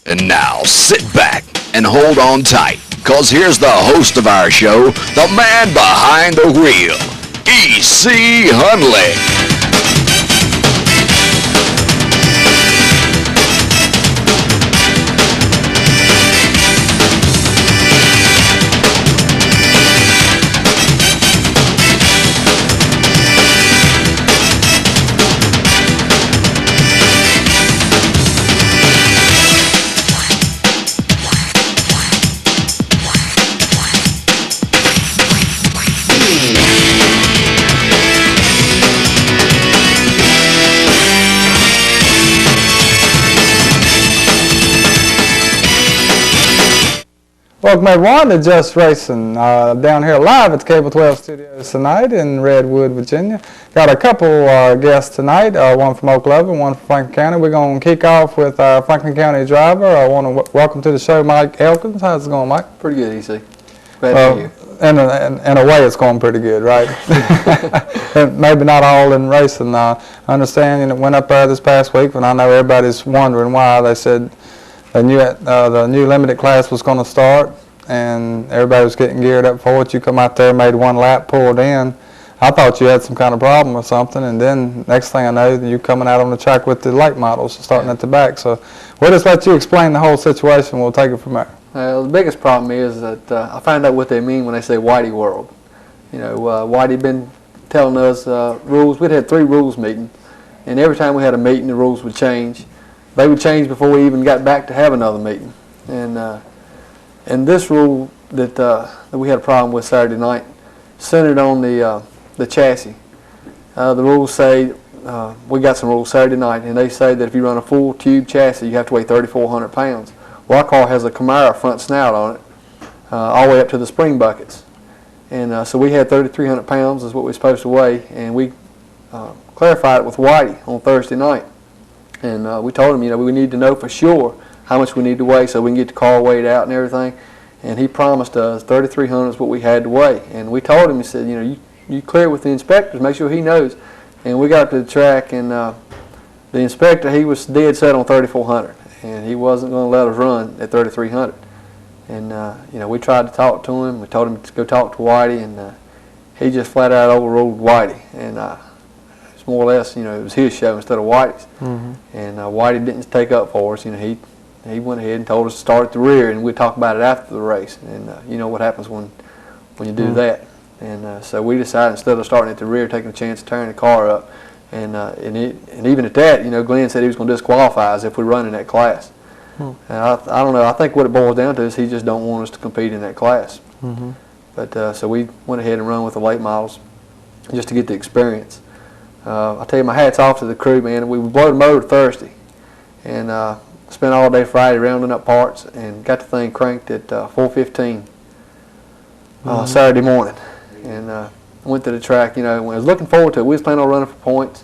And now, sit back and hold on tight, because here's the host of our show, the man behind the wheel, E.C.Hundley. Welcome everyone to Just Racing, down here live at the Cable 12 Studios tonight in Redwood, Virginia. Got a couple guests tonight, one from Oak Level, one from Franklin County. We're going to kick off with our Franklin County driver. I want to welcome to the show Mike Elkins. How's it going, Mike? Pretty good, E.C. Glad to be here. In a way it's going pretty good, right? Maybe not all in racing. I understand, went up there this past week, and I know everybody's wondering why. They said the new limited class was going to start, and everybody was getting geared up for it. You come out there, made one lap, pulled in. I thought you had some kind of problem or something, and then next thing I know, you coming out on the track with the late models starting at the back. So we'll just let you explain the whole situation. We'll take it from there. The biggest problem is that I find out what they mean when they say Whitey World. Whitey been telling us rules. We'd had 3 rules meetings, and every time we had a meeting, the rules would change. They would change before we even got back to have another meeting. And this rule that we had a problem with Saturday night centered on the chassis. The rules say, we got some rules Saturday night, and they say that if you run a full tube chassis, you have to weigh 3,400 pounds. Well, our car has a Camaro front snout on it, all the way up to the spring buckets. And so we had 3,300 pounds is what we were supposed to weigh, and we clarified it with Whitey on Thursday night. And we told him, we need to know for sure how much we need to weigh so we can get the car weighed out and everything. And he promised us 3,300 is what we had to weigh. And we told him, he said, you clear it with the inspectors, make sure he knows. And we got to the track, and the inspector, he was dead set on 3,400. And he wasn't going to let us run at 3,300. And, we tried to talk to him. We told him to go talk to Whitey, and he just flat out overruled Whitey. And it's more or less, it was his show instead of Whitey's. Mm-hmm. And Whitey didn't take up for us. He went ahead and told us to start at the rear, and we'd talk about it after the race. And you know what happens when you do that. And so we decided, instead of starting at the rear, taking a chance of tearing the car up. And even at that, Glenn said he was going to disqualify us if we run in that class. And I don't know. I think what it boils down to is he just don't want us to compete in that class. Mm-hmm. But so we went ahead and run with the late models just to get the experience. I tell you, my hat's off to the crew, man. We blew the motor Thursday, and spent all day Friday rounding up parts, and got the thing cranked at 4:15 Saturday morning. And went to the track. I was looking forward to it. We was planning on running for points.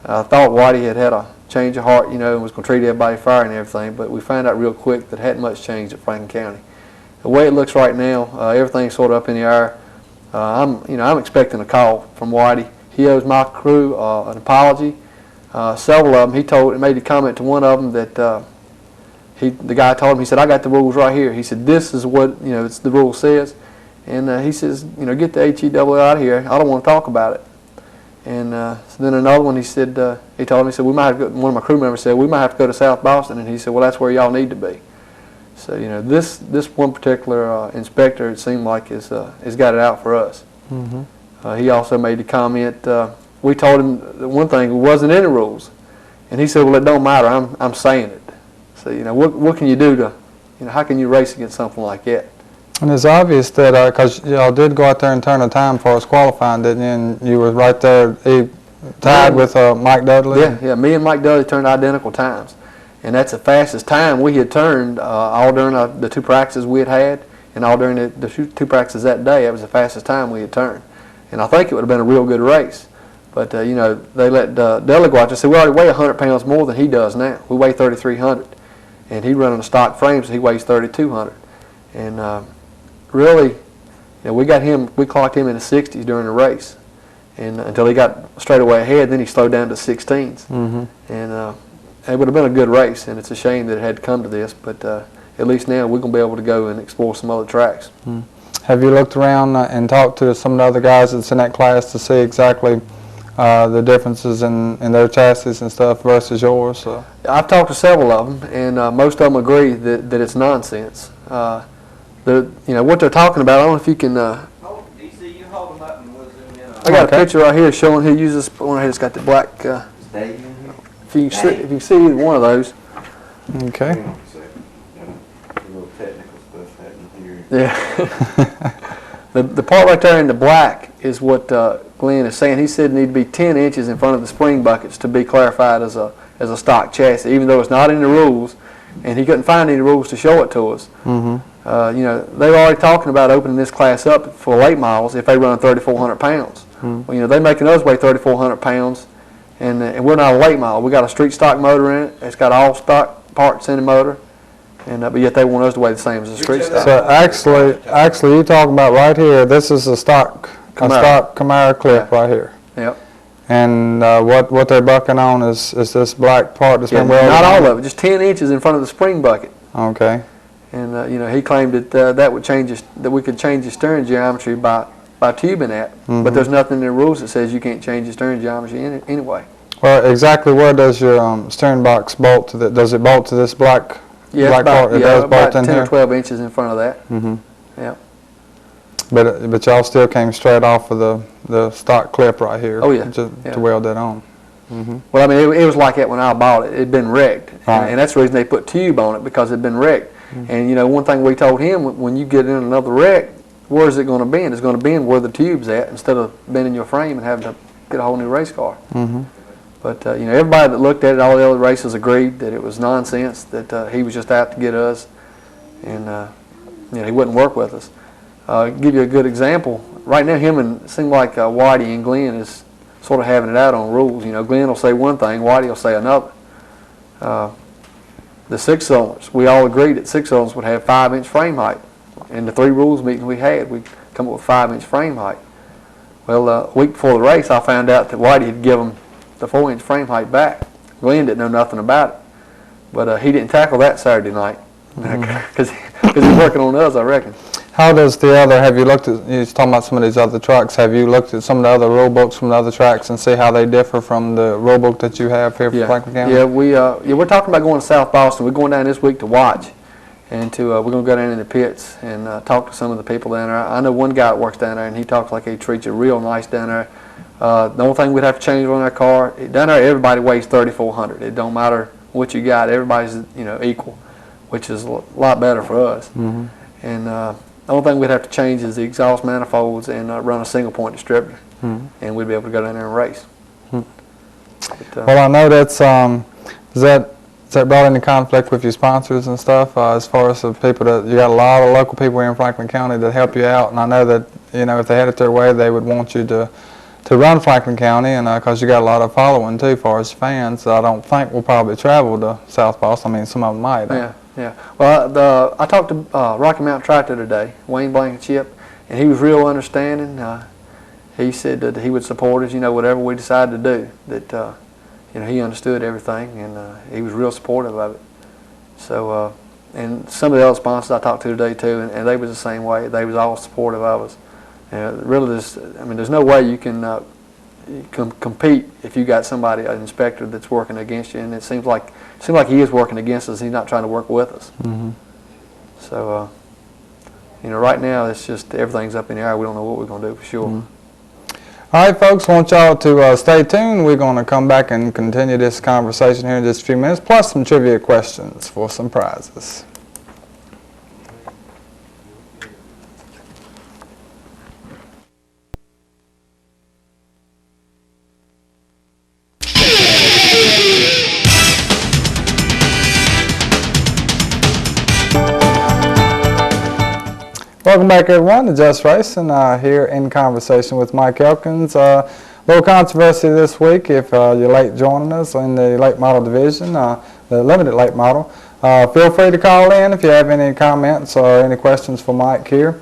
I thought Whitey had a change of heart, and was going to treat everybody fair and everything. But we found out real quick that hadn't much changed at Franklin County. The way it looks right now, everything's sort of up in the air. I'm expecting a call from Whitey. He owes my crew an apology. Several of them, he made a comment to one of them that the guy told him, he said, I got the rules right here. He said, this is what it's the rule says. And he says, get the HEW out of here. I don't want to talk about it. And so then another one, he said, he told me, he said, we might have to go, one of my crew members said, we might have to go to South Boston. And he said, well, that's where y'all need to be. So, this one particular inspector, it seemed like, has got it out for us. Mm-hmm. He also made the comment, we told him that one thing wasn't in the rules. And he said, well, it don't matter, I'm saying it. So, what can you do to, how can you race against something like that? And it's obvious that, because y'all did go out there and turn a time for us qualifying, didn't you? And you were right there, tied with Mike Dudley? Yeah, me and Mike Dudley turned identical times. And that's the fastest time we had turned all during the 2 practices we had, and all during the 2 practices that day. That was the fastest time we had turned. And I think it would have been a real good race. But, they let Dudley go out there and say, we already weigh 100 pounds more than he does now. We weigh 3,300. And he running a stock frame, so he weighs 3,200. And really, we clocked him in the 60s during the race. And until he got straight away ahead, then he slowed down to 16s. Mm-hmm. And it would have been a good race, and it's a shame that it had to come to this, but at least now we're going to be able to go and explore some other tracks. Have you looked around and talked to some of the other guys that's in that class to see exactly the differences in their chassis and stuff versus yours? I've talked to several of them, and most of them agree that it's nonsense. What they're talking about, I don't know if you can... E.C., you hold them up and we'll zoom in on I got a picture right here showing who uses one here that's got the black... if you can see either one of those. Okay. a little technical stuff happening here. Yeah. the part right there in the black is what Glenn is saying. He said it need to be 10 inches in front of the spring buckets to be clarified as a stock chassis, even though it's not in the rules, and he couldn't find any rules to show it to us. They were already talking about opening this class up for late models if they run 3,400 pounds. Well, they're making us weigh 3,400 pounds, and we're not a late model. We got a street stock motor in it. It's got all stock parts in the motor, and but yet they want us to weigh the same as a street stock. So actually, you're talking about right here. This is a stock Camaro clip right here. Yep. And what they're bucking on is this black part that's been welded. Not all of it, just 10 inches in front of the spring bucket. Okay. And he claimed that that would change that we could change the steering geometry by tubing that, but there's nothing in the rules that says you can't change the steering geometry anyway. Well, exactly where does your steering box bolt to? Does it bolt to this black part? It does bolt in 10 here. or 12 inches in front of that. Yeah. But y'all still came straight off of the stock clip right here. Oh yeah. To weld that on. Well, I mean, it was like that when I bought it. It'd been wrecked, Right. and that's the reason they put tube on it, because it'd been wrecked. And one thing we told him, when you get in another wreck, where is it going to bend? It's going to bend where the tube's at, instead of bending your frame and having to get a whole new race car. But everybody that looked at it, all the other races agreed that it was nonsense, that he was just out to get us, and he wouldn't work with us. Give you a good example. Right now, it seems like Whitey and Glenn is sort of having it out on rules. Glenn will say one thing, Whitey will say another. The 6-cylinders, we all agreed that 6-cylinders would have 5-inch frame height. In the 3 rules meetings we had, we come up with 5-inch frame height. Well, a week before the race, I found out that Whitey had given the 4-inch frame height back. Glenn didn't know nothing about it, but he didn't tackle that Saturday night because he's working on us, I reckon. How does have you looked at, you're talking about some of these other trucks, have you looked at some of the other rule books from the other tracks and see how they differ from the rule book that you have here for Franklin County? Yeah, we're talking about going to South Boston. We're going down this week to watch, and we're going to go down in the pits and talk to some of the people down there. I know one guy that works down there, and he talks like he treats you real nice down there. The only thing we'd have to change on our car, down there everybody weighs 3,400. It don't matter what you got, everybody's equal, which is a lot better for us. And the only thing we'd have to change is the exhaust manifolds and run a single point distributor, and we'd be able to go down there and race. But, well, I know that's is that brought any conflict with your sponsors and stuff as far as the people that you got a lot of local people here in Franklin County that help you out, and I know that if they had it their way, they would want you to run Franklin County, and because you got a lot of following too, as far as fans. I don't think we'll probably travel to South Boston. I mean, some of them might. Yeah. Well, I talked to Rocky Mountain Tractor today, Wayne Blankenship, and he was real understanding. He said that he would support us, whatever we decided to do. That he understood everything, and he was real supportive of it. So, and some of the other sponsors I talked to today too, and they was the same way. They was all supportive of us. Really, there's no way you can compete if you got an inspector that's working against you, and it seems like he is working against us. He's not trying to work with us. So right now it's just everything's up in the air. We don't know what we're going to do for sure. All right, folks, I want y'all to stay tuned. We're going to come back and continue this conversation here in just a few minutes, plus some trivia questions for some prizes. Welcome back, everyone, to Just Racing, here in conversation with Mike Elkins. Little controversy this week if you're late joining us in the late model division, the limited late model. Feel free to call in if you have any comments or any questions for Mike here.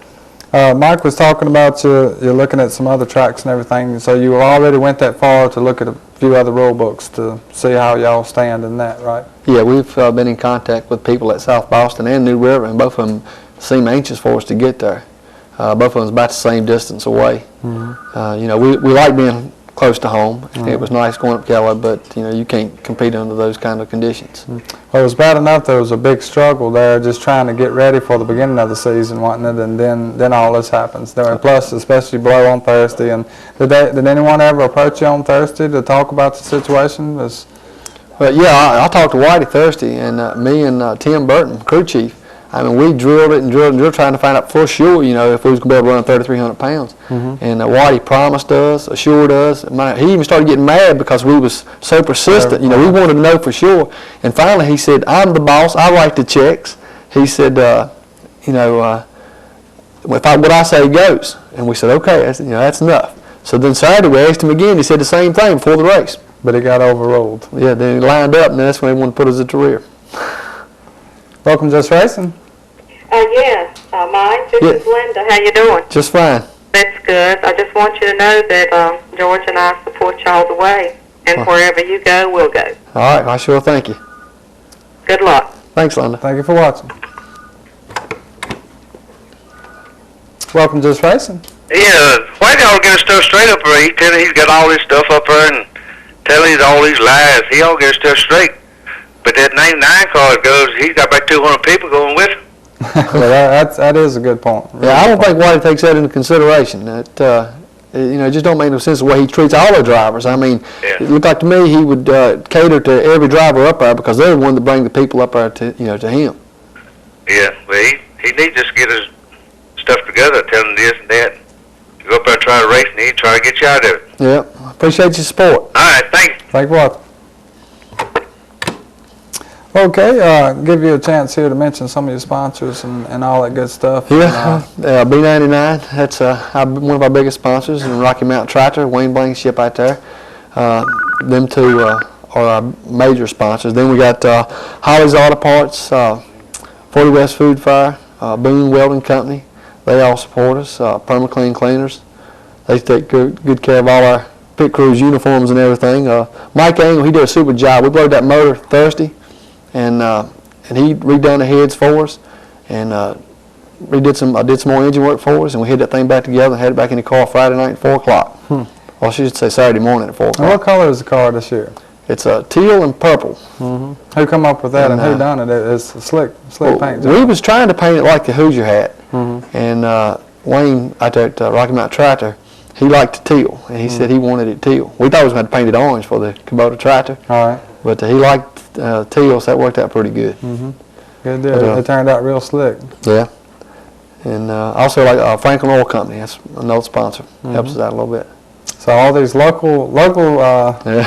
Mike was talking about you're looking at some other tracks and everything, so you already went that far to look at a few other rule books to see how y'all stand in that, right? Yeah, we've been in contact with people at South Boston and New River, and both of them seem anxious for us to get there. Both of them about the same distance away. Mm-hmm. We like being close to home. Mm-hmm. It was nice going up Gallo, but you can't compete under those kind of conditions. Mm-hmm. Well, it was bad enough there was a big struggle there just trying to get ready for the beginning of the season, wasn't it? And then all this happens. And plus, especially blow on Thursday. And did anyone ever approach you on Thursday to talk about the situation? Well, yeah, I talked to Whitey Thursday, and me and Tim Burton, crew chief. I mean, we drilled it and drilled, trying to find out for sure, if we was going to be able to run 3,300 pounds. Mm-hmm. And Whitey promised us, assured us. He even started getting mad because we was so persistent. We wanted to know for sure. And finally, he said, "I'm the boss. I write the checks." He said, what I say goes. And we said, okay, that's enough. So then Saturday we asked him again. He said the same thing before the race. But he got overruled. Yeah, then he lined up, and that's when they wanted to put us at the rear. Welcome, Just Racing. Yes, Mike, this is Linda. How you doing? Just fine. That's good. I just want you to know that George and I support you all the way, and wherever you go, we'll go. All right, I sure thank you. Good luck. Thanks, Linda. Thank you for watching. Welcome, Just Racing. Yeah, why y'all get his stuff straight up there? He's got all this stuff up there and telling all these lies. He all get his stuff straight. But that 99 car goes, he's got about 200 people going with him. Well, that is a good point. Really I don't think Whitey takes that into consideration. That it just don't make no sense the way he treats all the drivers. I mean, It looked like to me he would cater to every driver up there because they're the one that bring the people up there to to him. Yeah, well, he needs to just get his stuff together, tell him this and that. Go up there and try to race, and he'll try to get you out of it. Yeah, appreciate your support. All right, thanks. Thank you. What? Okay, give you a chance here to mention some of your sponsors and all that good stuff. Yeah, B99, that's one of our biggest sponsors, and Rocky Mountain Tractor, Wayne Blank ship out there. Them two are our major sponsors. Then we got Holly's Auto Parts, 40 West Food Fire, Boone Welding Company. They all support us. Permaclean Cleaners. They take good care of all our pit crews' uniforms and everything. Mike Angle, he did a super job. We blowed that motor Thursday. And he redone the heads for us, and I did some more engine work for us, and we hid that thing back together and had it back in the car Friday night at 4 o'clock. Well, I should say Saturday morning at 4 o'clock. What color is the car this year? It's teal and purple. Mm-hmm. Who come up with that, and who done it? It's a slick paint job. We was trying to paint it like the Hoosier hat, and Wayne out there at Rocky Mountain Tractor, he liked the teal, and he said he wanted it teal. We thought we was going to paint it orange for the Kubota Tractor. All right. But he liked teal, so that worked out pretty good. Mm-hmm. Good deal. It turned out real slick. Yeah. And also like Franklin Oil Company, that's another sponsor. Helps us out a little bit. So all these local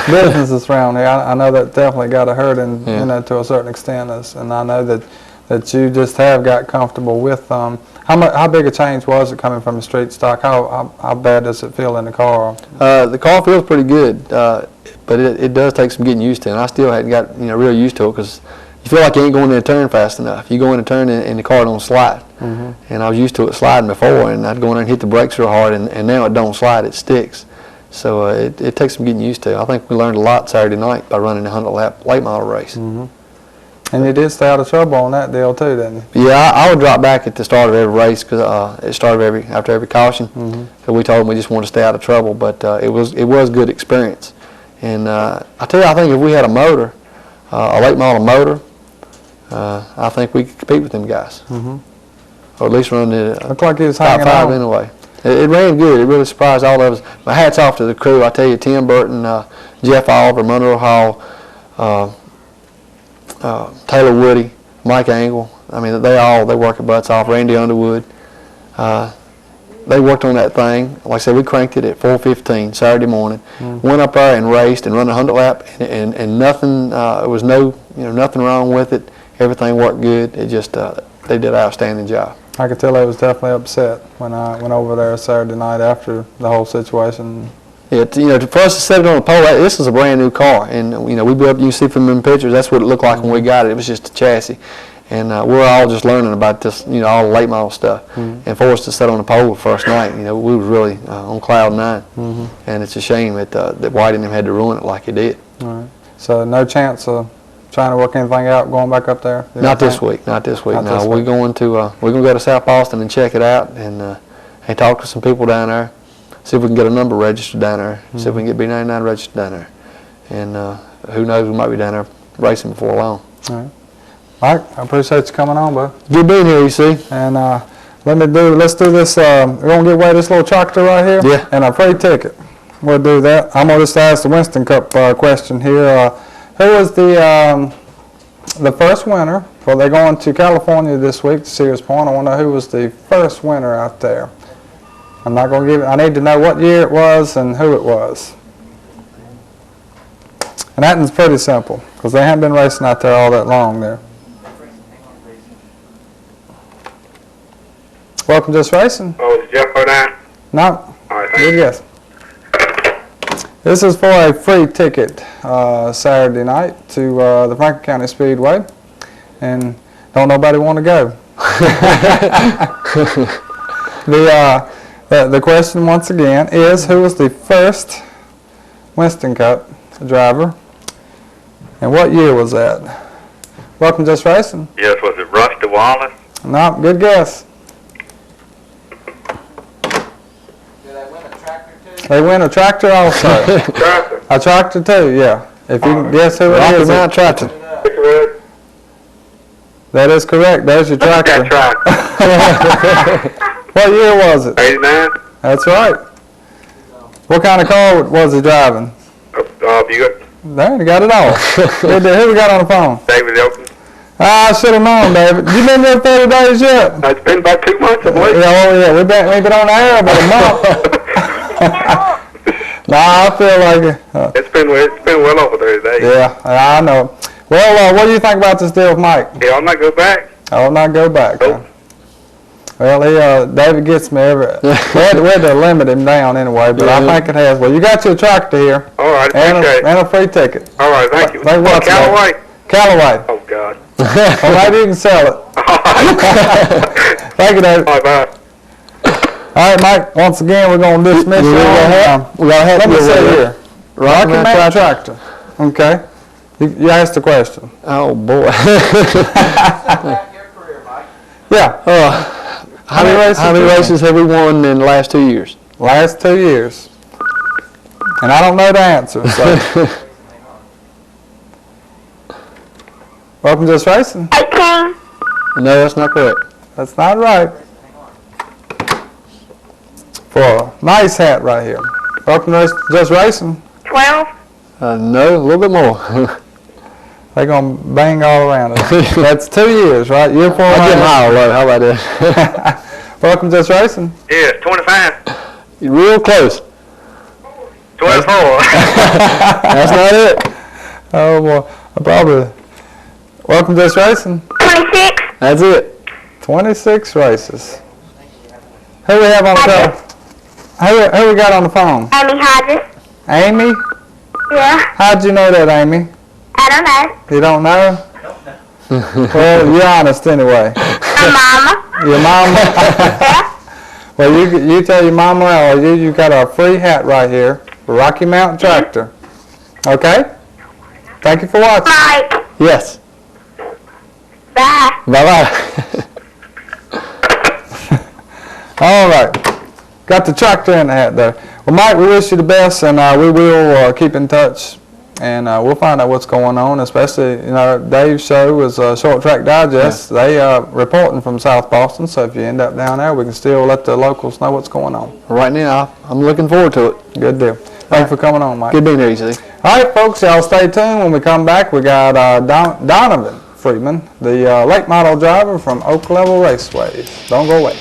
businesses around here, I know that definitely got a hurting, to a certain extent. And I know that you just have got comfortable with how big a change was it coming from the street stock? How bad does it feel in the car? The car feels pretty good, but it does take some getting used to. And I still hadn't got real used to it because you feel like you ain't going in a turn fast enough. You go in a turn and the car don't slide. And I was used to it sliding before, and I'd go in there and hit the brakes real hard, and now it don't slide, it sticks. So it takes some getting used to. I think we learned a lot Saturday night by running the 100-lap late model race. And you did stay out of trouble on that deal too, didn't you? Yeah, I would drop back at the start of every race because it started after every caution. So we told them we just wanted to stay out of trouble, but it was good experience. And I tell you, I think if we had a motor, a late model motor, I think we could compete with them guys, or at least run the looked like he was top hanging 5 on. anyway. It ran good. It really surprised all of us. My hat's off to the crew. I tell you, Tim Burton, Jeff Oliver, Monroe Hall, Taylor Woody, Mike Angle. I mean, they work their butts off. Randy Underwood. They worked on that thing. Like I said, we cranked it at 4:15 Saturday morning. Went up there and raced and run a 100-lap, and nothing. There was nothing wrong with it. Everything worked good. It just they did an outstanding job. I could tell they was definitely upset when I went over there Saturday night after the whole situation. Yeah, for us to set it on the pole, this is a brand new car, and we built. You see from them pictures, that's what it looked like when we got it. It was just a chassis, And we're all just learning about this, all the late model stuff. And for us to sit on the pole the first night, we was really on cloud 9. And it's a shame that Whitey and him had to ruin it like he did. All right. So no chance of trying to work anything out going back up there? Not this week. No, we're going to go to South Boston and check it out and talk to some people down there. See if we can get a number registered down there. See if we can get B99 registered down there. And who knows, we might be down there racing before long. All right. Mike, I appreciate you coming on, bud. Good being here, E.C. And let's do this. We're going to give away this little tractor right here. Yeah. And a free ticket. We'll do that. I'm going to just ask the Winston Cup question here. Who was the first winner? Well, they're going to California this week to Sears Point. I want to know who was the first winner out there. I'm not going to give it. I need to know what year it was and who it was. And that one's pretty simple because they haven't been racing out there all that long there. Welcome to Just Racing. Oh, is Jeff down? No. All right, thank Good you. guess. This is for a free ticket Saturday night to the Franklin County Speedway. And don't nobody want to go. The question once again is, who was the first Winston Cup driver and what year was that? Welcome to Just Racing. Yes, was it Rusty Wallace? No, good guess. They win a tractor also. Tractor. A tractor too, yeah. If you can guess who it Rocky is. Mountain Tractor. That is correct. There's your tractor. That's right. What year was it? 89. That's right. What kind of car was he driving? You got There, he got it all. Who we got on the phone? David Elkins. I should have known, David. You been there 30 days yet? It's been about 2 months, I believe. Yeah, oh yeah. We've been on the air about a month. Nah, I feel like it. It's been well over 30 days. Yeah, I know. Well, what do you think about this deal with Mike? Yeah, I'll not go back. I'll not go back. Nope. Well, David gets me every. we had to limit him down anyway, but I think it has. Well, you got your tractor here. All right, and appreciate it. a free ticket. All right, thank you. Thank you much, Callaway? Callaway. Oh, God. Well, maybe you can sell it. Thank you, David. All right, bye. All right, Mike. Once again, we're going to dismiss you. Let me see here. Rocky Mountain Tractor. Okay. You asked the question. Oh, boy. Yeah. How many races have we won in the last 2 years? Last 2 years. And I don't know the answer. So. Welcome to Just Racing. 18. No, that's not correct. That's not right. For a nice hat right here. Welcome to Just Racing. 12. No, a little bit more. They're going to bang all around us. That's 2 years, right? Year 4. I'll get mile low. How about that? Welcome to Just Racing. Yes, 25. You're real close. 24. That's not it. Oh, boy. I probably. Welcome to Just Racing. 26. That's it. 26 races. Who we have on the phone? Who we got on the phone? Amy Hodges. Amy? Yeah. How'd you know that, Amy? I don't know. You don't know? Well, you're honest anyway. My mama. Your mama? Yeah. Well, you tell your mama or you got a free hat right here for Rocky Mountain Tractor. Okay? Thank you for watching. Mike. Yes. Bye. Bye-bye. All right. Got the tractor in the hat there. Well, Mike, we wish you the best, and we will keep in touch, and we'll find out what's going on, especially, Dave's show is Short Track Digest. Yeah. They reporting from South Boston, so if you end up down there, we can still let the locals know what's going on. Right now, I'm looking forward to it. Good deal. Thanks for coming on, Mike. Good being here, E.C. All right, folks, y'all stay tuned. When we come back, we got Donavant Freeman, the late model driver from Oak Level Raceway. Don't go away.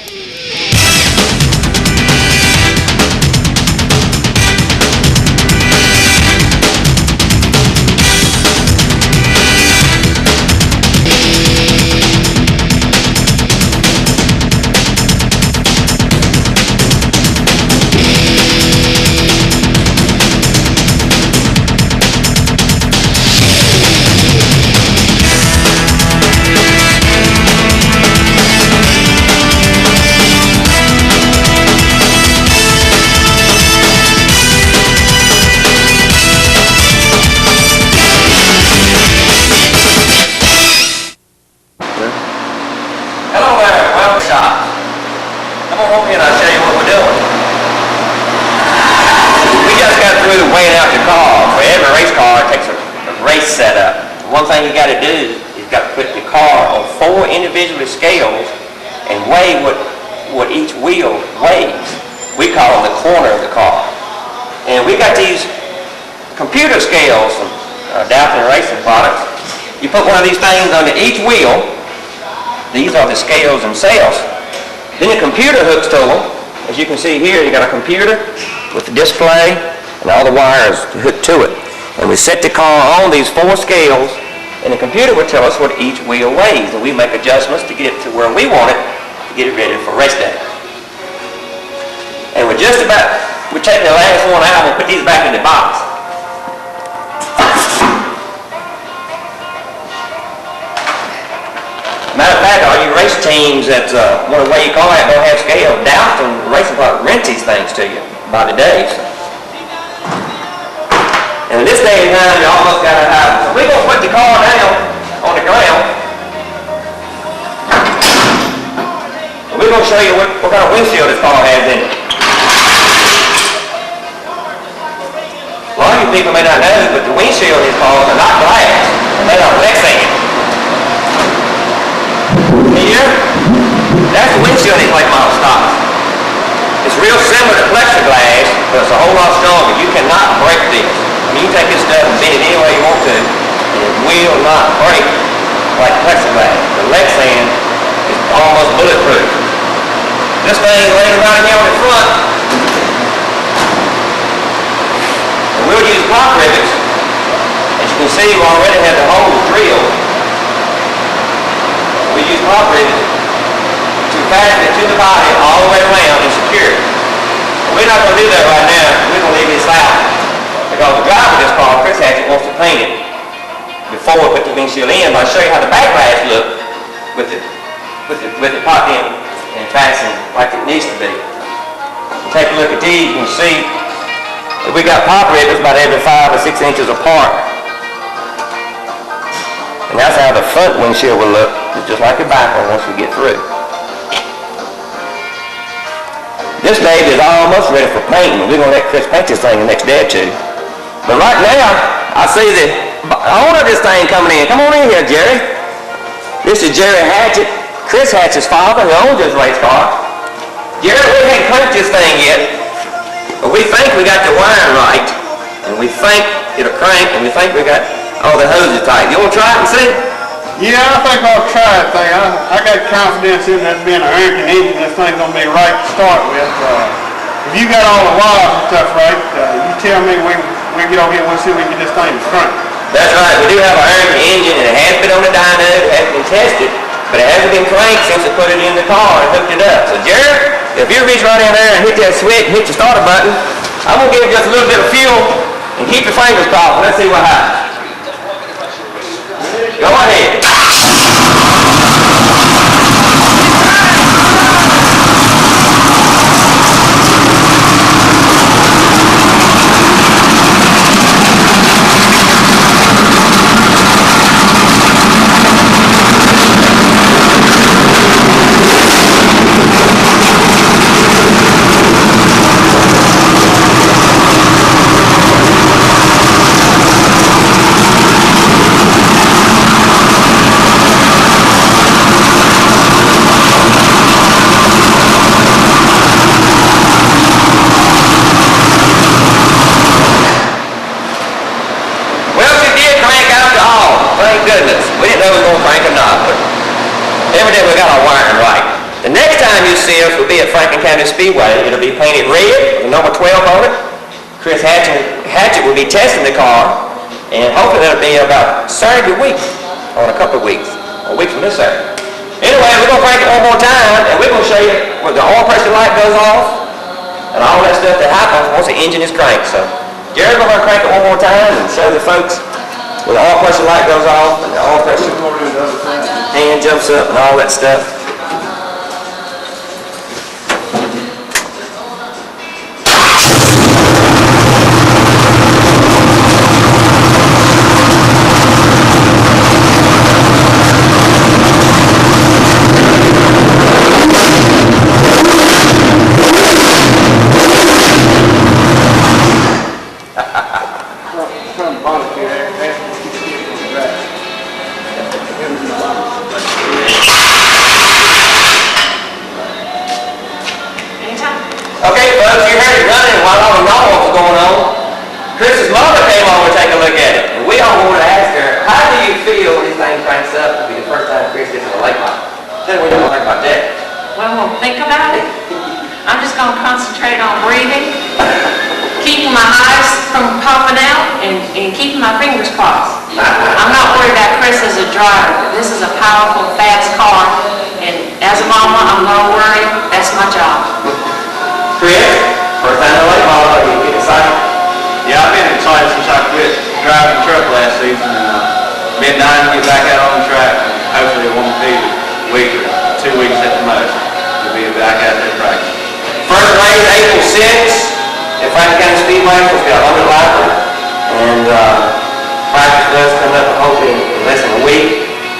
say what each wheel weighs. We call them the corner of the car. And we got these computer scales from Donavant Racing products. You put one of these things under each wheel. These are the scales themselves. Then the computer hooks to them. As you can see here, you got a computer with the display and all the wires hooked to it. And we set the car on these 4 scales, and the computer will tell us what each wheel weighs, and we make adjustments to get it to where we want it to get it ready for race day. And we're taking the last one out and we'll put these back in the box. Matter of fact, all you race teams that want to weigh your car out don't have scales, Donavant Racing Product rent these things to you by the day. And in this day and time, you almost got to have them. So we're going to put the car down on the ground. And we're going to show you what kind of windshield this car has in it. A lot of you people may not know, but the windshield in these cars are not glass. They're not Racin. Here, that's the windshield these late model stocks. It's real similar to plexiglass, but it's a whole lot stronger. You cannot break this. I mean, you take this stuff and bend it any way you want to, and it will not break like plexiglass. The Racin is almost bulletproof. This thing laying right here on the front, and we'll use pop rivets. As you can see, we already have the holes drilled. We use pop rivets to fasten it to the body all the way around and secure it. We're not going to do that right now. We're going to leave this out. Because the driver of this car, Chris Hatchett, wants to paint it before we put the windshield in. But I'll show you how the backlash looks with it popped in and fastened like it needs to be. Take a look at these. You can see that we got pop rivets about every 5 or 6 inches apart. And that's how the front windshield will look. It's just like the back one once we get through. This baby is almost ready for painting. We're going to let Chris paint this thing the next day or 2. But right now, I see the owner of this thing coming in. Come on in here, Jerry. This is Jerry Hatchett, Chris Hatchett's father, who owns this race car. Jerry, we haven't clamped this thing yet, but we think we got the wiring right, and we think it'll crank, and we think we got all the hoses tight. You want to try it and see? Yeah, I think I'll try it thing. I got confidence in that being an Elkins engine, this thing's going to be right to start with. If you got all the wires and stuff right, you tell me we get over here and we'll see if we can get this thing to crank. That's right. We do have an Elkins engine, and it has been on the dyno, it has been tested, but it hasn't been cranked since we put it in the car and hooked it up. So, Jared, if you reach right in there and hit that switch and hit the starter button, I'm going to give it just a little bit of fuel and keep your fingers crossed. Let's see what happens. Go ahead. Goodness, we didn't know we were going to crank or not, but evidently we got our wiring right. The next time you see us will be at Franklin County Speedway. It'll be painted red with the number 12 on it. Chris Hatchett will be testing the car, and hopefully that'll be about Saturday week, or in a couple of weeks, or a week from this Saturday. Anyway, we're going to crank it one more time, and we're going to show you where the oil pressure light goes off, and all that stuff that happens once the engine is cranked. So, Jerry's going to crank it one more time and show the folks where the oil pressure light goes off and the oil pressure hand jumps up and all that stuff. from popping out and keeping my fingers crossed. I'm not worried about Chris as a driver. This is a powerful, fast car, and as a mama, I'm gonna worry. That's my job. Chris, first time in the late model, are you getting excited? Yeah, I've been excited since I quit driving the truck last season, and been dying to get back out on the track. Hopefully it won't be a week or 2 weeks at the most to be back out there practicing. First race, April 6th, at Franklin County Speedway. It's got 100 lappers, and practice does come up, hopefully, in less than a week.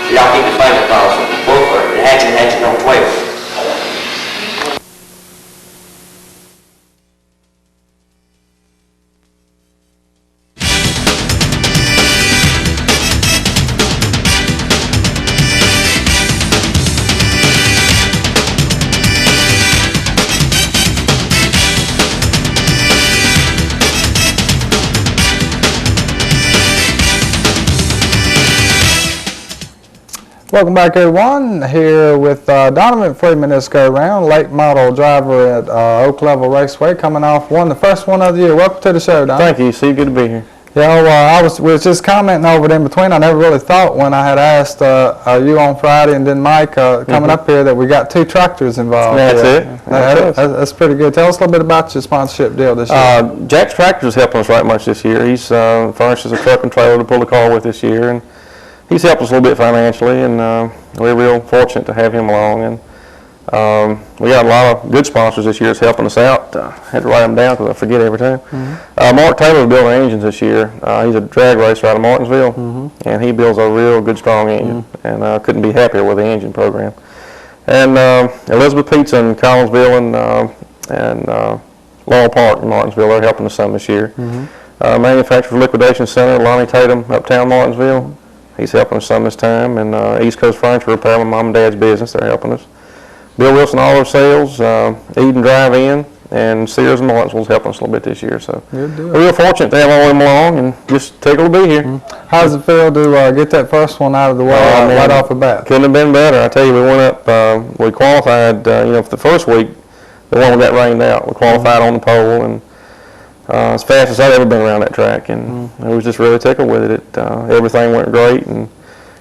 So y'all keep your fingers crossed. Both for hatching on 12. Welcome back, everyone. Here with Donavant Freeman this go round, late model driver at Oak Level Raceway, coming off the first one of the year. Welcome to the show, Don. Thank you. See, good to be here. Yeah, we was just commenting over it in between. I never really thought when I had asked you on Friday and then Mike coming up here that we got 2 tractors involved. That's here. it. That's pretty good. Tell us a little bit about your sponsorship deal this year. Jack's Tractors helping us right much this year. He's furnished us a truck and trailer to pull the car with this year, and he's helped us a little bit financially, and we're real fortunate to have him along. And we got a lot of good sponsors this year that's helping us out. Had to write them down because I forget every time. Mark Taylor's building engines this year. He's a drag racer out of Martinsville, and he builds a real good, strong engine, and couldn't be happier with the engine program. And Elizabeth Pizza in Collinsville and Laurel Park in Martinsville, they're helping us some this year. Manufacturers Liquidation Center, Lonnie Tatum, uptown Martinsville. He's helping us some this time, and East Coast Furniture Repair, my mom and dad's business, they're helping us. Bill Wilson Auto Sales, Eden Drive-In, and Sears and Martinsville's helping us a little bit this year. So we're real fortunate to have all of them along, and just tickled to be here. How does it feel to get that first one out of the way right off the bat? Couldn't have been better. I tell you, we went up, we qualified, for the first week, the one we got rained out. We qualified on the pole, and as fast as I've ever been around that track, and I was just really tickled with it. Everything went great, and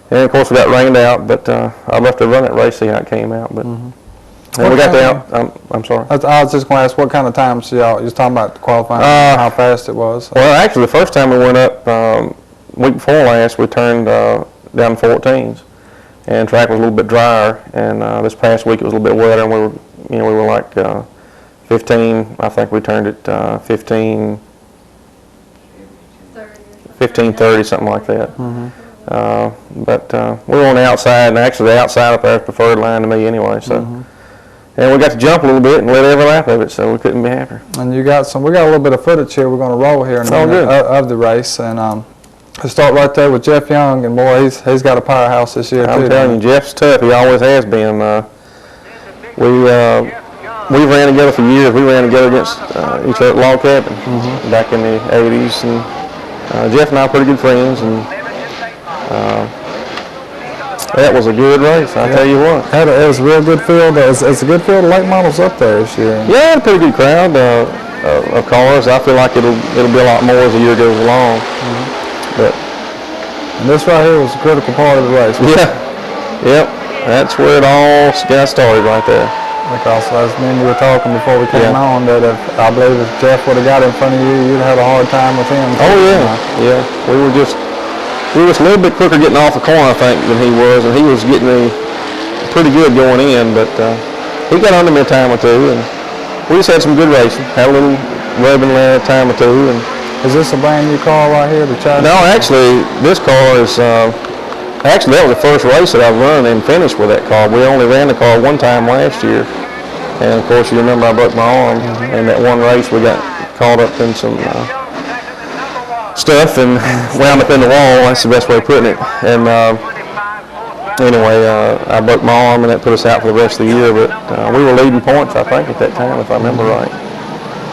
of course we got rained out, but I'd love to run that race, see how it came out. But and we got the out. I'm sorry. I was just going to ask what kind of times y'all. You was talking about qualifying, how fast it was. Well, actually, the first time we went up, week before last, we turned down 14s, and track was a little bit drier. And this past week it was a little bit wetter, and we were like 15. I think we turned it 15, 30, something like that. But we were on the outside, and actually the outside up there is preferred line to me anyway. So. And we got to jump a little bit and let every lap of it, so we couldn't be happier. And we got a little bit of footage here we're going to roll here in a minute of the race. And we'll start right there with Jeff Young, and boy, he's got a powerhouse this year, I'm telling you, Jeff's tough. He always has been. We ran together for years. We ran together against each other at Log Cabin back in the 80s. And Jeff and I are pretty good friends, and that was a good race, I tell you what. It was a real good field. It's a good field of late models up there this year. Yeah, a pretty good crowd of cars. I feel like it'll be a lot more as the year goes along. And this right here was a critical part of the race. Yep. That's where it all got started right there. Because as me and you were talking before we came on, that I believe if Jeff would have got in front of you, you'd have a hard time with him. Oh yeah. We were just a little bit quicker getting off the corner, I think, than he was, and he was getting me pretty good going in, but he got under me a time or two, and we just had some good racing. Had a little rubbing a time or two. And is this a brand new car right here? No, actually, this car is. Actually, that was the first race that I've run and finished with that car. We only ran the car one time last year, and of course, you remember I broke my arm, and that one race we got caught up in some stuff and wound up in the wall. That's the best way of putting it. And anyway, I broke my arm, and that put us out for the rest of the year. But we were leading points, I think, at that time, if I remember right.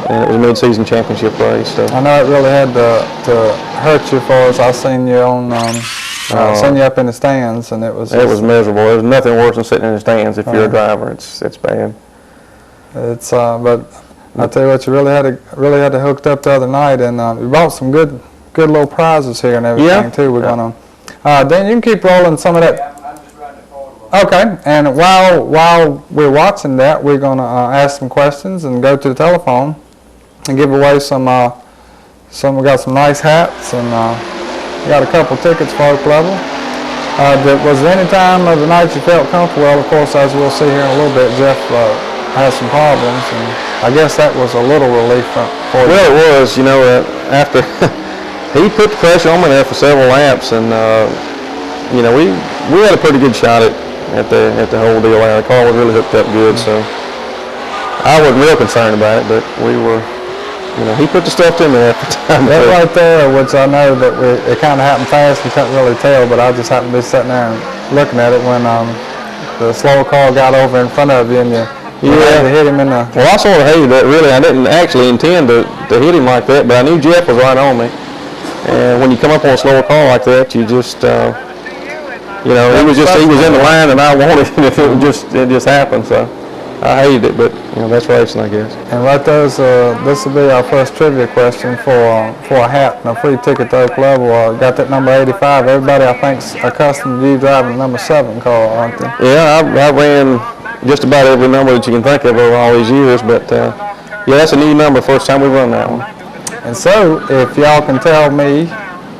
And it was a mid-season championship race. So. I know it really had to hurt you for us. I seen you on. Send you up in the stands, and it was miserable. There's nothing worse than sitting in the stands if you're a driver. It's bad. But I tell you what, you really had it hooked up the other night, and you brought some good little prizes here and everything too. We're gonna. Dan, you can keep rolling some of that. Okay, and while we're watching that, we're gonna ask some questions and go to the telephone and give away some. We got some nice hats, and we got a couple tickets for Oak Level. Was there any time of the night you felt comfortable? Well, of course, as we'll see here in a little bit, Jeff has some problems, and I guess that was a little relief for you. Well, it was, you know, after he put the pressure on me there for several laps, and you know, we had a pretty good shot at the whole deal there. The car was really hooked up good, so I wasn't real concerned about it, but we were. You know, he put the stuff to me at the time. That right there, which I know that it kind of happened fast, you couldn't really tell, but I just happened to be sitting there and looking at it when the slow car got over in front of you and you had to hit him in the... Well, I sort of hated that, really. I didn't actually intend to hit him like that, but I knew Jeff was right on me. And when you come up on a slower car like that, you just, you know, he was in the line and I wanted it if it just happened, so. I hated it, but you know, that's racing, I guess. And right there's this will be our first trivia question for a hat and a free ticket to Oak Level. Got that number 85. Everybody, I think's accustomed to you driving the number 7 car, aren't they? Yeah, I ran just about every number that you can think of over all these years, but yeah, that's a new number. First time we run that one. And so, if y'all can tell me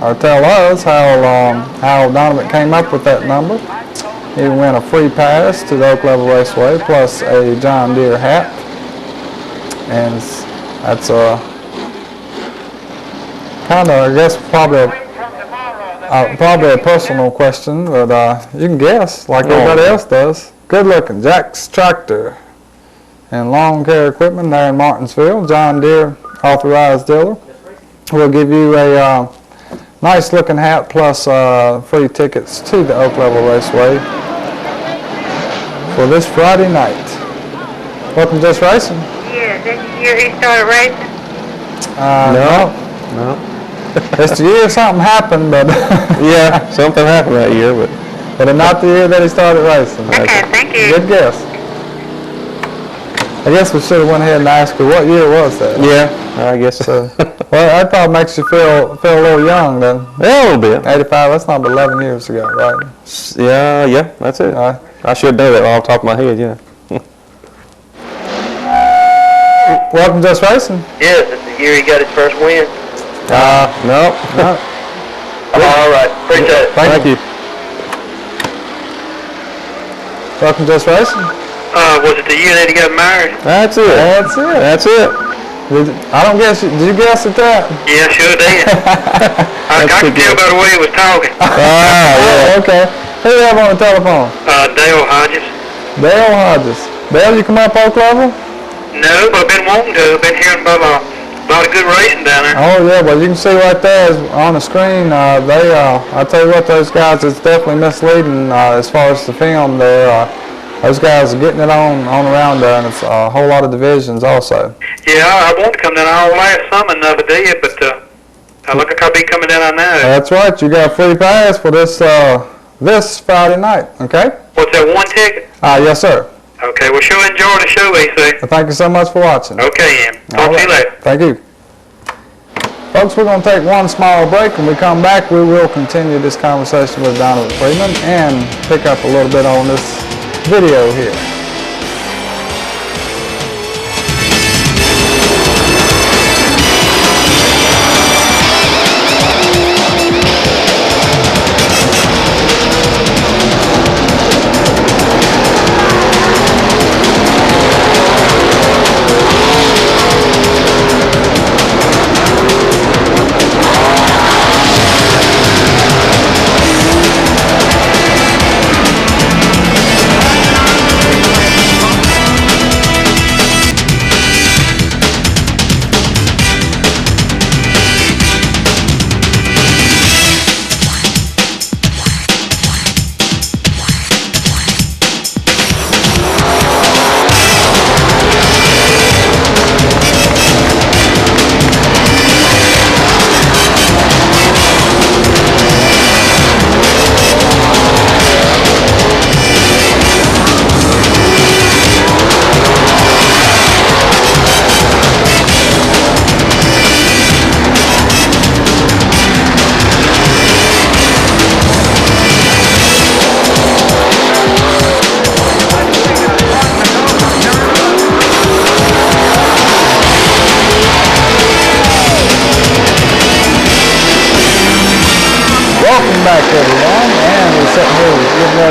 or tell us how Donavant came up with that number. You win a free pass to the Oak Level Raceway plus a John Deere hat, and that's kind of, I guess, probably a personal question, but you can guess like everybody else does. Good looking, Jack's Tractor and Lawn Care Equipment there in Martinsville, John Deere authorized dealer. We'll give you a nice looking hat plus free tickets to the Oak Level Raceway for this Friday night. Welcome to Just Racing. Yeah, this year he started racing? No. It's the year something happened, but yeah, something happened that year, but not the year that he started racing. Okay, thank you. Good guess. I guess we should have went ahead and asked you what year was that? Yeah, I guess so. Well, that probably makes you feel a little young then. Yeah, a little bit. 85, that's not but 11 years ago, right? Yeah, that's it. I should know that off the top of my head, yeah. Welcome to Just Racing. Yes, it's the year he got his first win. No. All right, appreciate it. Thank you. Welcome to Just Racing. Was it the year that he got married? That's it. That's it. I don't guess. Did you guess at that? Yeah, sure did. I could tell by the way he was talking. Yeah. Okay. Who do you have on the telephone? Dale Hodges. Dale Hodges. Dale, you come up Oak Level? No, but I've been wanting to. I've been hearing about a lot of good racing down there. Oh yeah, well you can see right there on the screen. I tell you what, those guys, it's definitely misleading as far as the film there. Those guys are getting it on around there, and it's a whole lot of divisions also. Yeah, I wanted to come down all last summer and never did, but I look like I'll be coming down on now. That's right. You got a free pass for this Friday night. Okay. What's that, one ticket? Yes, sir. Okay. Well, sure enjoy the show, E.C. Well, thank you so much for watching. Okay, Ian. Talk to you later. Thank you. Folks, we're going to take one small break. When we come back, we will continue this conversation with Donavant Freeman and pick up a little bit on this video here.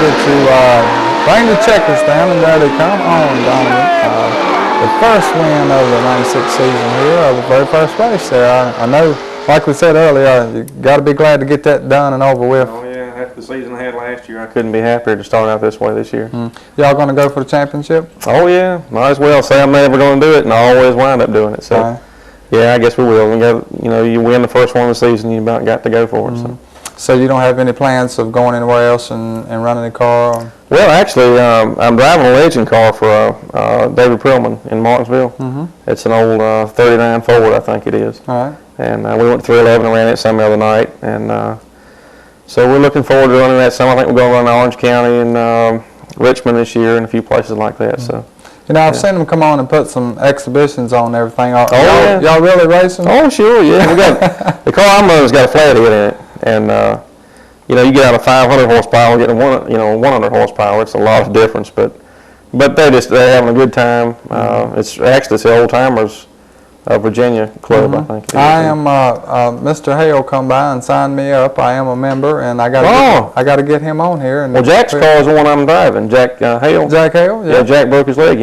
ready to bring the checkers down, and there they come on, Donavant. The first win of the 96 season here, of the very first race there. I know, like we said earlier, you got to be glad to get that done and over with. Oh yeah, after the season I had last year, I couldn't be happier to start out this way this year. Y'all going to go for the championship? Oh yeah, might as well say I'm never going to do it, and I always wind up doing it. So yeah, I guess we will. We got, you win the first one of the season, you about got to go for it. So you don't have any plans of going anywhere else and running a car? Or? Well, actually, I'm driving a legend car for David Prillman in Martinsville. It's an old 39 Ford, I think it is. All right. And we went to 311 and ran it some other night. And so we're looking forward to running that some. I think we're going to run Orange County and Richmond this year and a few places like that. So. You know, I've seen them come on and put some exhibitions on and everything. Y'all really racing? Oh, sure, yeah. We got the car I'm runing's got a flathead in it. And you get out of 500 horsepower, getting 100 horsepower. It's a lot of difference, but they're having a good time. It's the Old Timers Virginia Club, I think. I am Mr. Hale come by and signed me up. I am a member, and I got to get him on here. And well, Jack's car is the one I'm driving. Jack Hale. Jack Hale, yeah. Yeah, Jack broke his leg,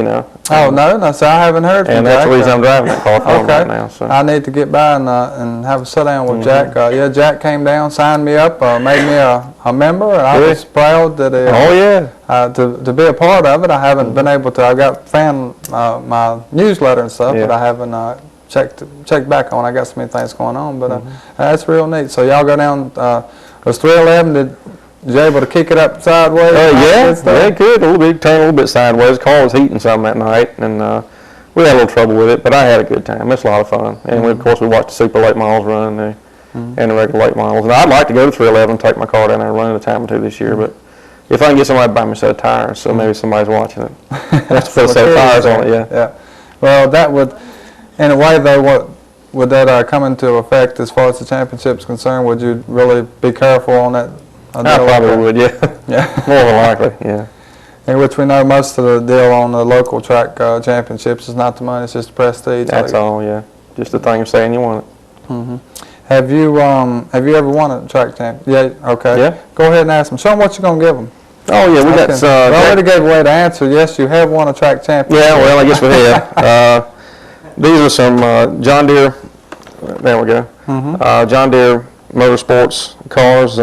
Oh no, so I haven't heard from Jack. And that's the reason I'm driving that car for him right now. So. I need to get by and have a sit down with Jack. Yeah, Jack came down, signed me up, made me a member, and I was proud that to be a part of it. I haven't been able to. I've got my newsletter and stuff, but I haven't checked back on. I got so many things going on, but that's real neat. So y'all go down. It was 311. Was you able to kick it up sideways? Yeah, it could. Turn a little bit sideways. The car was heating some that night, and we had a little trouble with it, but I had a good time. It's a lot of fun. And of course, we watched the super late miles run and the regular late miles. And I'd like to go to 311 and take my car down there and run it a time or two this year, but if I can get somebody to buy me a set of tires, so maybe somebody's watching it. I have to put a set of tires on it, yeah. Well, that would, in a way, though, what would that come into effect as far as the championship's concerned? Would you really be careful on that? I probably would, yeah. More than likely, yeah. In which we know most of the deal on the local track championships is not the money, it's just the prestige. That's all, yeah. Just the thing of saying you want it. Have you ever won a track champ? Yeah, okay. Yeah. Go ahead and ask them. Show them what you're going to give them. Oh, yeah, we got I already gave away the answer. Yes, you have won a track championship. Yeah, well, I guess we have. These are some John Deere, there we go, John Deere Motorsports cars.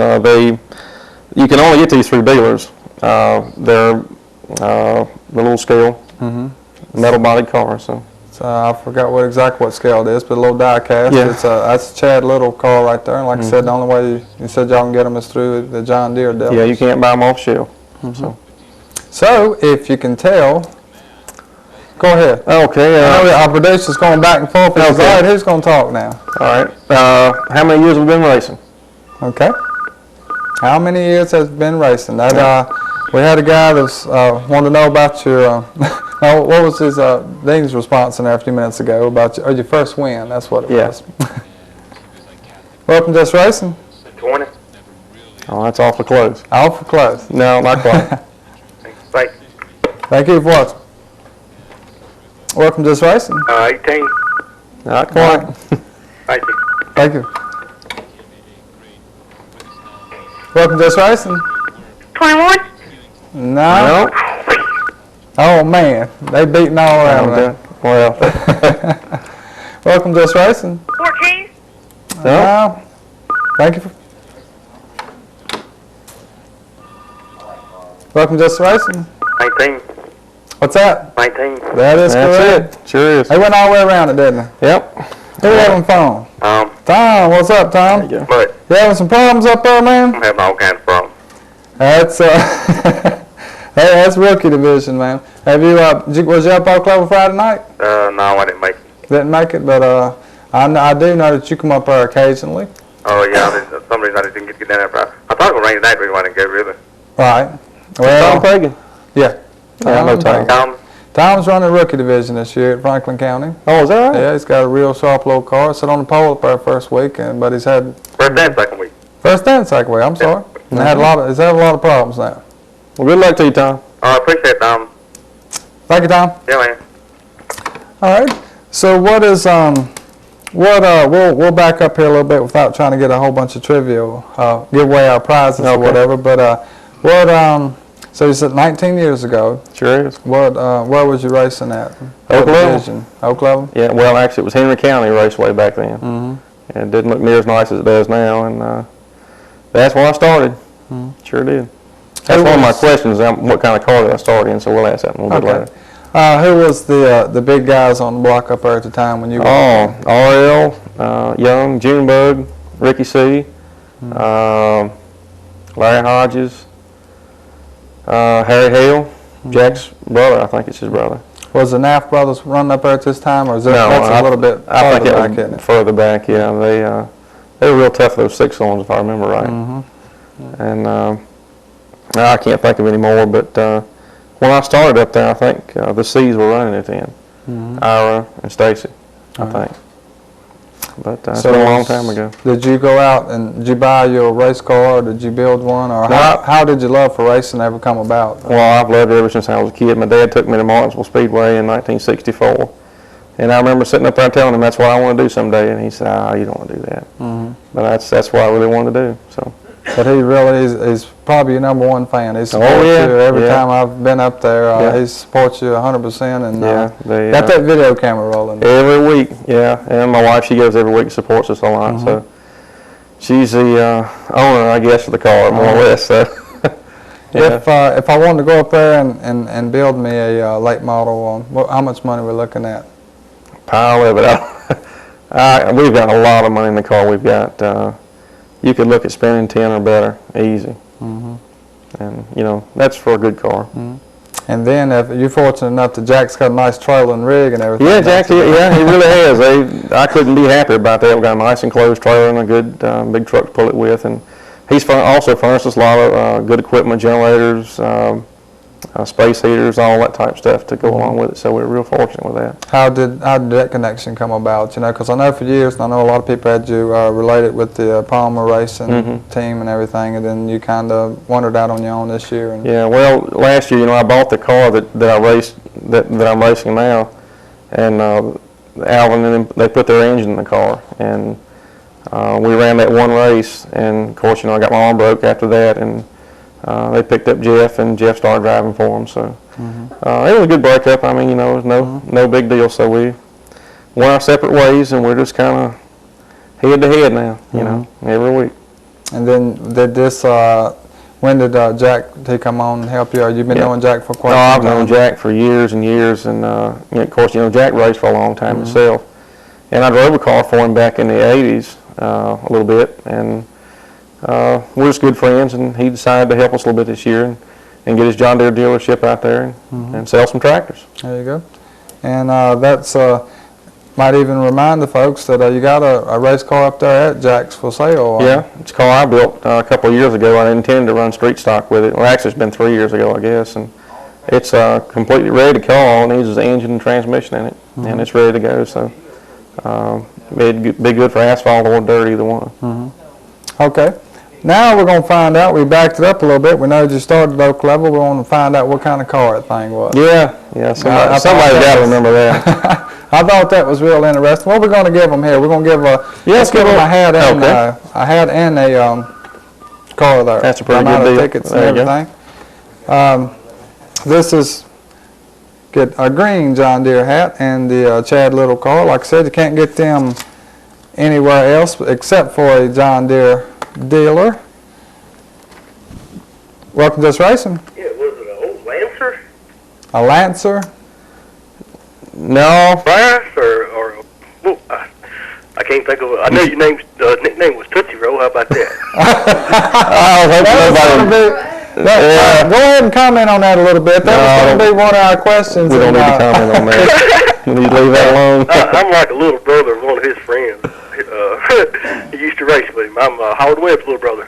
You can only get these through dealers. They're the little scale, metal bodied cars. So I forgot exactly what scale it is, but a little die cast. Yeah. That's Chad Little car right there. And like I said, the only way you said y'all can get them is through the John Deere dealers. Yeah, you can't buy them off shelf. So if you can tell, go ahead. Okay. I know our producer's going back and forth. All right, who's going to talk now? All right. How many years have we been racing? Okay. How many years has it been racing? That we had a guy that wanted to know about your. What was his Dean's response in there a few minutes ago about your first win? That's what it was. Welcome to Just Racing. 20. Oh, that's awfully close. Awfully close. No, not quite. Thanks. Thank you for watching. Welcome to Just Racing. 18. Not quite. Thank you. Thank you. Welcome to Just Racing. 21? No. Oh man, they beating all around there. Well. Welcome to Just Racing. 14? No. Thank you. Welcome to Just Racing. 19. What's that? 19. That is correct. It. Sure is. They went all the way around it, didn't they? Yep. Who having phone? Tom, what's up, Tom? There you go. But You having some problems up there, man? I'm having all kinds of problems. That's that's rookie division, man. Have you was you up all Clover Friday night? No, I didn't make it. Didn't make it, but I do know that you come up there occasionally. Oh, yeah, for some reason I didn't get down there. I thought it was raining tonight, but I didn't go really. Right. Tom Pagan. Yeah. I know Tom. Tom's running rookie division this year at Franklin County. Oh, is that right? Yeah, he's got a real sharp little car. Sit on the pole up there first week, but he's had First and second week. First and second week. I'm sorry. And he's had a lot of problems now. Well, good luck to you, Tom. I appreciate it, Tom. Thank you, Tom. Yeah, man. All right. So what is we'll back up here a little bit without trying to get a whole bunch of trivia, give away our prizes or whatever. But So you said 19 years ago. Sure is. Where was you racing at? Oak Level. Oak Level? Yeah, well, actually, it was Henry County Raceway back then. And it didn't look near as nice as it does now, and that's where I started. Sure did. That's one of my questions, what kind of car did I start in, so we'll ask that a little bit later. Who was the big guys on the block up there at the time when you were? RL, Young, Junebug, Ricky C, Larry Hodges, Harry Hale, Jack's brother, I think it's his brother. Was the Naft brothers running up there at this time, or is that that's a little bit I think farther back, isn't it? further back, yeah. They were real tough, those 6-cylinders, if I remember right. And I can't think of any more, but when I started up there, I think the C's were running it then. Ira and Stacy, I think. But it's been a long time ago. Did you go out and did you buy your race car, or did you build one, or how did your love for racing ever come about? Well, I've loved it ever since I was a kid. My dad took me to Martinsville Speedway in 1964. And I remember sitting up there telling him that's what I want to do someday, and he said, you don't want to do that. But that's what I really wanted to do. So. But he really is probably your #1 fan. He supports you every time I've been up there. He supports you 100%, and got that video camera rolling. Every week, and my wife, she goes every week and supports us a lot. So she's the owner, I guess, of the car, more or less. So. If I wanted to go up there and build me a late model, how much money we're looking at? Pile of it. We've got a lot of money in the car. We've got. You could look at spending 10 or better, easy. And, that's for a good car. And then if you're fortunate enough that Jack's got a nice trailer and rig and everything. Yeah, Jack, he really has. I couldn't be happier about that. We've got a nice enclosed trailer and a good big truck to pull it with. And he's also furnished us a lot of good equipment, generators, space heaters, all that type of stuff to go along with it. So we're real fortunate with that. How did that connection come about? Because I know for years, and I know a lot of people had you related with the Palmer Racing team and everything, and then you kind of wandered out on your own this year. Yeah, well, last year, I bought the car that I raced that I'm racing now, and Alvin and them, they put their engine in the car, and we ran that one race, and of course, I got my arm broke after that, and they picked up Jeff, and Jeff started driving for them. So it was a good breakup. I mean, it was no big deal. So we went our separate ways, and we're just kind of head to head now, every week. And then did this? When did Jack come on and help you? You've been knowing Jack for quite some time. I've known Jack for years and years, and of course, Jack raced for a long time himself, and I drove a car for him back in the '80s a little bit, and. We're just good friends, and he decided to help us a little bit this year and get his John Deere dealership out there and sell some tractors. There you go. And that's might even remind the folks that you got a race car up there at Jack's for sale. Yeah, it's a car I built a couple of years ago. I intended to run street stock with it. Well, actually, it's been 3 years ago, I guess, and it's completely ready to go. All it needs is the engine and transmission in it, and it's ready to go. So it'd be good for asphalt or dirt, either one. Okay. Now we're going to find out. We backed it up a little bit. We know you started at Oak Level. We're going to find out what kind of car that thing was. Yeah. Somebody's got to remember that. I thought that was real interesting. What we're going to give them here? We're going to give let's give them a hat and a car there. That's a pretty good deal. Tickets and everything. This is get a green John Deere hat and the Chad Little car. Like I said, you can't get them anywhere else except for a John Deere dealer. Welcome to Racing. Yeah, was it an old Lancer? A Lancer? No. Brass or I can't think of it. I know your nickname was Tootsie Roll. How about that? Go ahead and comment on that a little bit. That was going to be one of our questions. We don't need to comment on that. You need to leave that alone. I'm like a little brother of one of his friends. He used to race with him. I'm Howard Webb's little brother.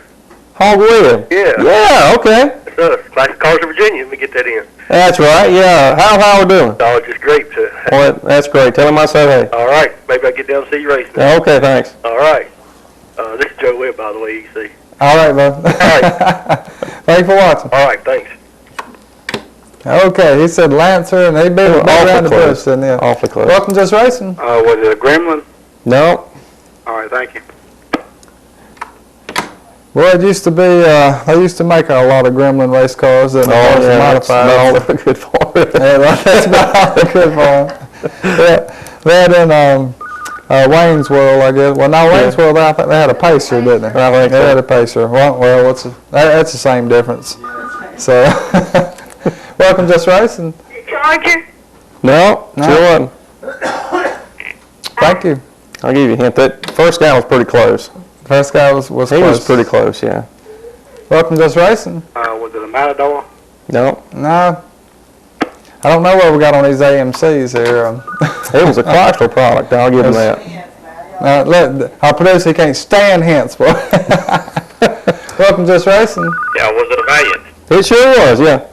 Hog Webb? Yeah. Yeah, okay. That's us. Classic Cars of Virginia. Let me get that in. That's right, yeah. How's Howard doing? Oh, just great. Well, that's great. Tell him I said hey. All right. Maybe I'll get down and see you racing. Okay, thanks. All right. This is Joe Webb, by the way, E.C. All right, bud. All right. Thanks for watching. All right, thanks. Okay, he said Lancer, and they beat around the bush. Awfully close. Welcome to Racing. Was it a Gremlin? No. All right, thank you. Well, it used to be, they used to make a lot of Gremlin race cars that were modified. That's all they're good for. Yeah, that's about all they're good for. Yeah, that and Wayne's World, I guess. Well, no, Wayne's World, I think they had a Pacer, didn't they? I think they had a Pacer. Well, that's the same difference. So, welcome, Just Racing. Charger? No, sure wasn't. Thank you. I'll give you a hint. That first guy was pretty close. First guy was close. He was pretty close, yeah. Welcome, Just Racing. Was it a Matador? No. No. I don't know what we got on these AMCs here. It was a Chrysler product. I'll give him that. Our producer can't stand hints, boy. Welcome, Just Racing. Yeah, was it a Valiant? It sure was, yeah.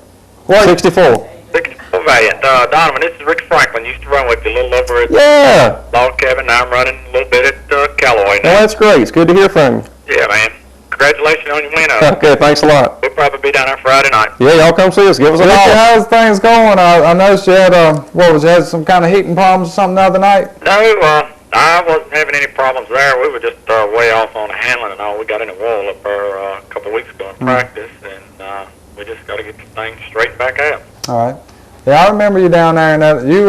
64. 64 Valiant. Donovan, this is Rick Franklin. Used to run with you a little over at Log Cabin. Now I'm running a little bit at Callaway now. Well, that's great. It's good to hear from you. Yeah, man. Congratulations on your win. Okay, thanks a lot. We'll probably be down there Friday night. Yeah, y'all come see us. Give us a call. How's things going? I noticed you had you had some kind of heating problems or something the other night? No, I wasn't having any problems there. We were just way off on the handling and all. We got in the wall up there a couple of weeks ago in practice, and we just got to get the thing straightened back out. All right. Yeah, I remember you down there, and you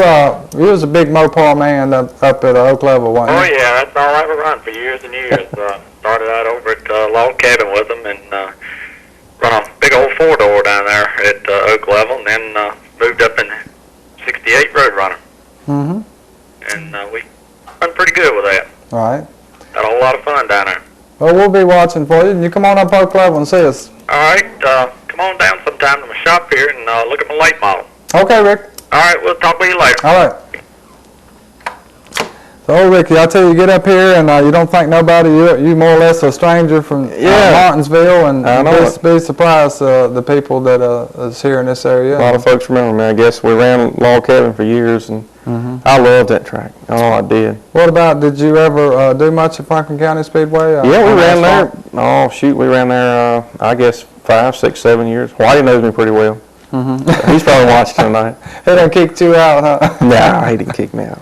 was a big Mopar man up at Oak Level, wasn't you? Oh, yeah, that's all I ever run for years and years. Started out over at Log Cabin with them and run a big old four-door down there at Oak Level, and then moved up in 68 Roadrunner. Mm-hmm. And we run pretty good with that. All right. Had a whole lot of fun down there. Well, we'll be watching for you. You come on up Oak Level and see us. All right, come on down sometime to my shop here and look at my late model. Okay, Rick. All right, we'll talk with you later. All right. So, Ricky, I tell you, get up here and you don't think nobody. You more or less a stranger from Martinsville, and be surprised the people that is here in this area. A lot of folks remember me. I guess we ran Log Cabin for years, and I loved that track. Oh, I did. What about? Did you ever do much at Franklin County Speedway? Yeah, we ran there. Oh, shoot, we ran there. I guess 5, 6, 7 years. Whitey knows me pretty well. He's probably watching tonight. He done kicked you out, huh? Nah, he didn't kick me out.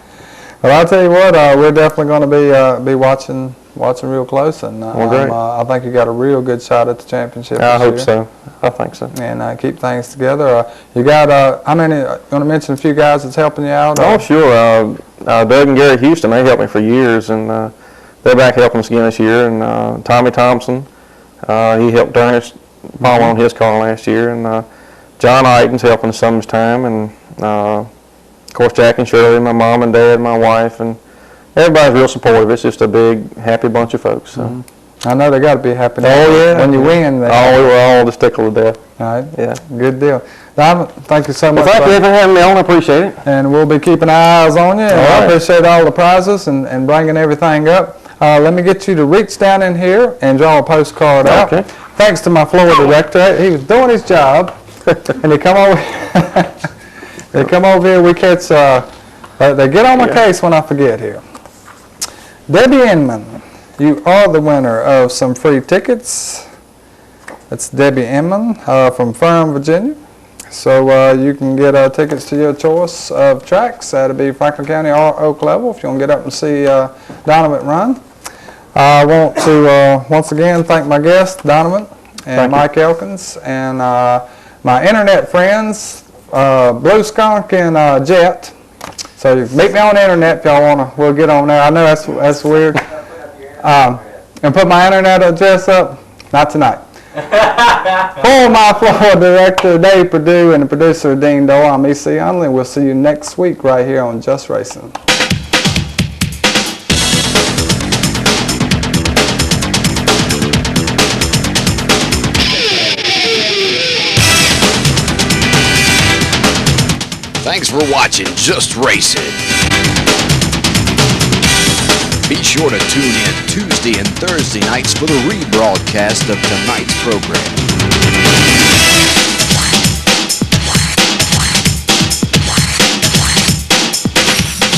Well, I'll tell you what, we're definitely going to be watching real close, and I think you got a real good shot at the championship. I hope so. I think so. And keep things together. You got how many? You want to mention a few guys that's helping you out? Oh, sure. Doug and Gary Houston, they helped me for years, and they're back helping us again this year. And Tommy Thompson, he helped Ernest Paul on his car last year, and John Iton's helping us some of his time, and of course Jack and Shirley, my mom and dad, my wife, and everybody's real supportive. It's just a big, happy bunch of folks. So. I know they got to be happy. When you win. We were all just tickled to death. All right. Yeah. Good deal. Donavant, thank you so much. Well, thank you for having me on. I appreciate it. And we'll be keeping our eyes on you. And I appreciate all the prizes and bringing everything up. Let me get you to reach down in here and draw a postcard out. Okay. Thanks to my floor director. He was doing his job. And they come over. They come over here. We catch. They get on my case when I forget here. Debbie Inman, you are the winner of some free tickets. That's Debbie Inman from Ferrum, Virginia. So you can get tickets to your choice of tracks. That'll be Franklin County or Oak Level if you want to get up and see Donavant run. I want to once again thank my guests, Donavant and Mike Elkins, and my internet friends, Blue Skunk and Jet. So you meet me on the internet if y'all wanna. We'll get on there. I know that's weird. And put my internet address up. Not tonight. For my floor director Dave Perdue and the producer Dean Doe, I'm E.C.Hundley. We'll see you next week right here on Just Racing. Thanks for watching Just Racing. Be sure to tune in Tuesday and Thursday nights for the rebroadcast of tonight's program.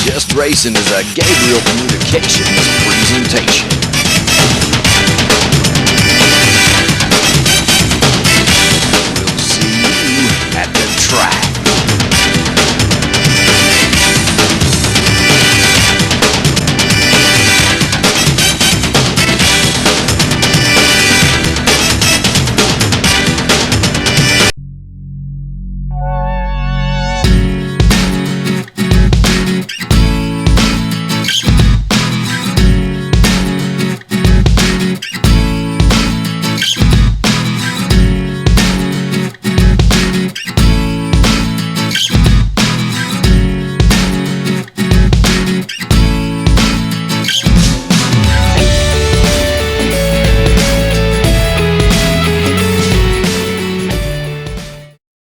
Just Racing is a Gabriel Communications presentation.